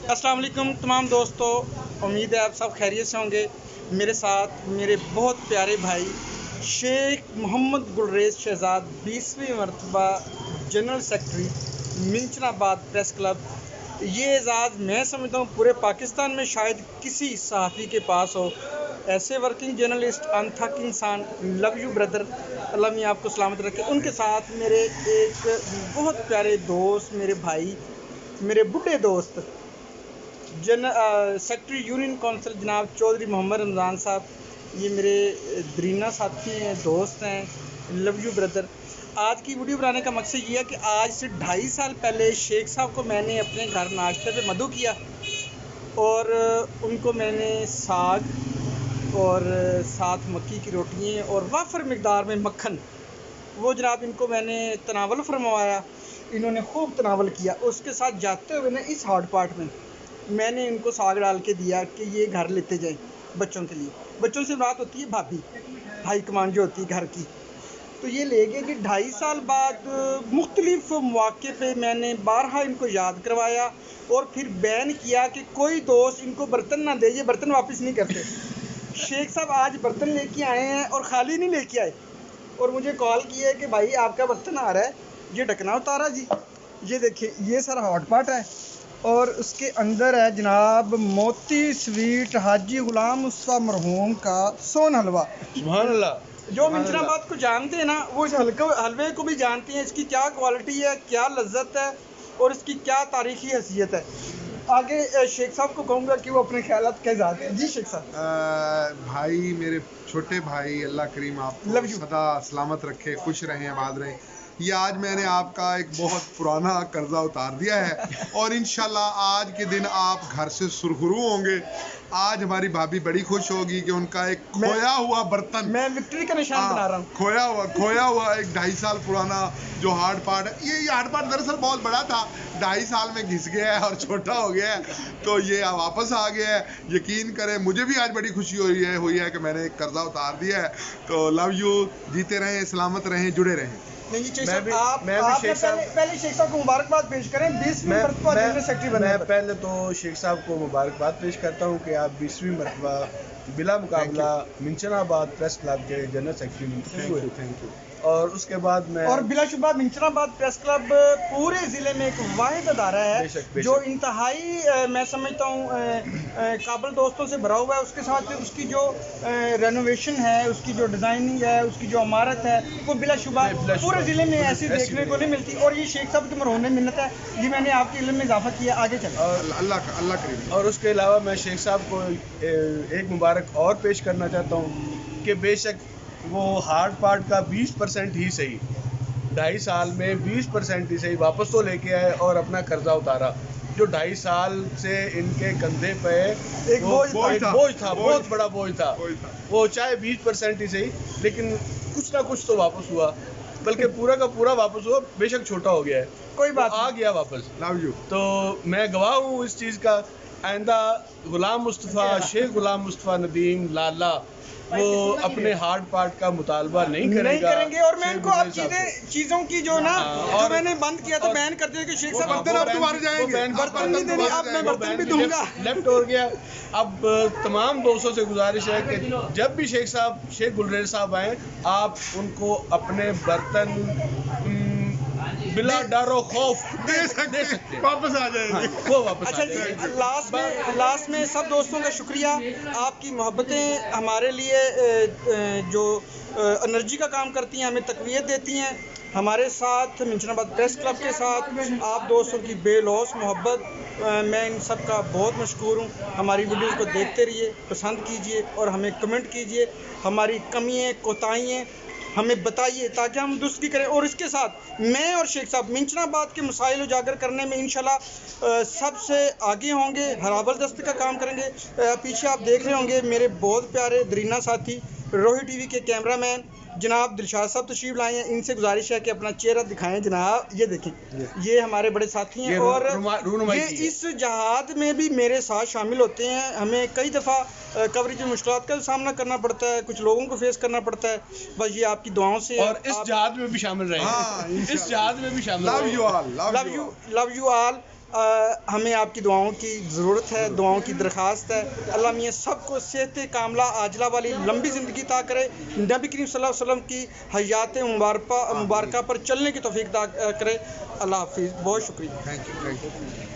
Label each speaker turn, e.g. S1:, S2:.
S1: अस्सलाम वालेकुम तमाम दोस्तों, उम्मीद है आप सब खैरियत से होंगे। मेरे साथ मेरे बहुत प्यारे भाई शेख मोहम्मद गुलरेज शहजाद 20वीं मरतबा general secretary Minchinabad press club. ये एजाज़ मैं समझता हूँ पूरे पाकिस्तान में शायद किसी सहाफ़ी के पास हो। ऐसे वर्किंग जर्नलिस्ट, अनथक इंसान, लव यू ब्रदर, अल्लाह मियां आपको सलामत रखे। उनके साथ मेरे एक बहुत प्यारे दोस्त, मेरे भाई, मेरे बुढ़े दोस्त सेक्रेटरी यूनियन काउंसिल जनाब चौधरी मोहम्मद रमज़ान साहब। ये मेरे दरीना साथी हैं, दोस्त हैं, लव यू ब्रदर। आज की वीडियो बनाने का मकसद ये है कि आज से 2.5 साल पहले शेख साहब को मैंने अपने घर नाश्ते पे मदऊ किया और उनको मैंने साग और साथ मक्की की रोटियाँ और वाफर मकदार में मक्खन, वो जनाब इनको मैंने तनावल फरमाया। इन्होंने खूब तनावल किया। उसके साथ जाते हुए ना इस हॉट पॉट में मैंने इनको साग डाल के दिया कि ये घर लेते जाएं बच्चों के लिए। बच्चों से बात होती है भाभी, हाई कमान जो होती है घर की, तो ये ले गए कि 2.5 साल बाद मुख्तलिफ मौके पे मैंने बारहा इनको याद करवाया और फिर बैन किया कि कोई दोस्त इनको बर्तन ना दे, ये बर्तन वापस नहीं करते। शेख साहब आज बर्तन लेके आए हैं और ख़ाली नहीं लेके आए और मुझे कॉल किया है कि भाई आपका बर्तन आ रहा है, ये ढकना उतारा जी। ये देखिए, ये सारा हॉट पॉट है और उसके अंदर है जनाब मोती स्वीट हाजी गुलाम मुस्तफ़ा मरहूम का सोन हलवा।
S2: सुभान अल्लाह।
S1: जो मिंचनाबाद को जानते हैं ना, वो इस हलवे को भी जानते हैं, इसकी क्या क्वालिटी है, क्या लज्जत है और इसकी क्या तारीखी हैसियत है। आगे शेख साहब को कहूँगा कि वो अपने ख्यालात कह जाते हैं। जी शेख साहब।
S2: भाई, मेरे छोटे भाई, अल्लाह करीम आपको सदा सलामत रखे, खुश रहें, आबाद रहें। ये आज मैंने आपका एक बहुत पुराना कर्जा उतार दिया है और इंशाल्लाह आज के दिन आप घर से सुरखरू होंगे। आज हमारी भाभी बड़ी खुश होगी कि उनका एक खोया हुआ बर्तन,
S1: मैं विक्ट्री का निशान बना रहा हूँ।
S2: खोया हुआ एक 2.5 साल पुराना जो हार्ड पार्ट है, ये हार्ड पार्ट दरअसल बहुत बड़ा था, 2.5 साल में घिस गया है और छोटा हो गया है, तो ये वापस आ गया है। यकीन करें मुझे भी आज बड़ी खुशी हुई है कि मैंने एक कर्जा उतार दिया है। तो लव यू, जीते रहें, सलामत रहें, जुड़े रहें।
S1: नहीं जी, पहले शेख साहब को मुबारकबाद पेश करें 20वीं मरतबा जनरल सेक्रेटरी बने।
S2: मैं पहले तो शेख साहब को मुबारकबाद पेश करता हूं कि आप 20वीं मरतबा बिला मुकाबला मिंचनाबाद प्रेस क्लब के जनरल सेक्रेटरी हुए। Thank you. और उसके बाद मैं
S1: और बिलाशुबा मिंचनाबाद प्रेस क्लब पूरे ज़िले में एक वाहिद अदारा है जो इंतहाई मैं समझता हूँ काबिल दोस्तों से भरा हुआ है। उसके साथ उसकी जो रेनोवेशन है, उसकी जो डिज़ाइनिंग है, उसकी जो इमारत है, वो बिलाशुबा पूरे ज़िले में ऐसी देखने को नहीं मिलती। और ये शेख साहब की मरहूम मिन्नत है जी, मैंने आपके इल्म में इजाफा किया। आगे चले।
S2: अल्लाह करीम। और उसके अलावा मैं शेख साहब को एक मुबारक और पेश करना चाहता हूँ कि बेशक वो हार्ड पार्ट का 20% ही सही, 2.5 साल में 20% ही सही वापस तो लेके आए और अपना कर्जा उतारा। जो 2.5 साल से इनके कंधे पे एक बोझ था, बहुत बड़ा बोझ था। वो चाहे 20% ही सही, लेकिन कुछ ना कुछ तो वापस हुआ, बल्कि पूरा का पूरा वापस हुआ। बेशक छोटा हो गया है,
S1: कोई बात
S2: आ गया वापस। Love you. तो मैं गवाह हूँ इस चीज़ का। आइंदा गुलाम मुस्तफ़ा, शेख गुलाम मुस्तफ़ा नदीम लाला वो अपने हार्ड पार्ट का मुतालबा नहीं करेंगे। और मैं इनको अब चीज़ों की जो ना जो मैंने बंद किया था बैन कर दिया कि शेख साहब बर्तन अब दोबारा जाएंगे, बर्तन नहीं देने, अब मैं बर्तन भी दूंगा। लेफ्ट हो गया। अब तमाम दोस्तों से गुजारिश है कि जब भी शेख गुलरेज साहब आए, आप उनको अपने बर्तन बिला डरो खौफ दे सकते, वापस आ जाएंगे, वो वापस। अच्छा जी,
S1: लास्ट में सब दोस्तों का शुक्रिया। आपकी मोहब्बतें हमारे लिए जो एनर्जी का काम करती हैं, हमें तक़वियत देती हैं। हमारे साथ मिंचनाबाद प्रेस क्लब के साथ आप दोस्तों की बेलौस मोहब्बत, मैं इन सब का बहुत मशकूर हूँ। हमारी वीडियोज़ को देखते रहिए, पसंद कीजिए और हमें कमेंट कीजिए। हमारी कमियाँ कोताहियाँ हमें बताइए ताकि हम दुरुस्त करें। और इसके साथ मैं और शेख साहब मिंचनाबाद के मसाइल उजागर करने में इंशाल्लाह सबसे आगे होंगे, हराबरदस्ती का काम करेंगे। पीछे आप देख रहे होंगे मेरे बहुत प्यारे दरीना साथी रोही टीवी के कैमरामैन जनाब दिलशाद साहब तशरीफ लाए हैं। इनसे गुजारिश है कि अपना चेहरा दिखाएं जनाब। ये देखें, ये हमारे बड़े साथी हैं और ये इस जहाद में भी मेरे साथ शामिल होते हैं। हमें कई दफ़ा कवरेज में मुश्किलात का सामना करना पड़ता है, कुछ लोगों को फेस करना पड़ता है। बस ये आपकी दुआओं से
S2: और इस जहाद में भी शामिल रहें। इस जहाद में भी शामिल। Love you all.
S1: हमें आपकी दुआओं की ज़रूरत है, दुआओं की दरख्वास्त है। अल्लाह मियाँ सबको सेहत कामला आजला वाली लंबी ज़िंदगी अता करे, नबी करीम सल्लल्लाहु अलैहि वसल्लम की हयात मुबारका पर चलने की तौफीक अता करे। अल्लाह हाफिज़, बहुत शुक्रिया।
S2: Thank you.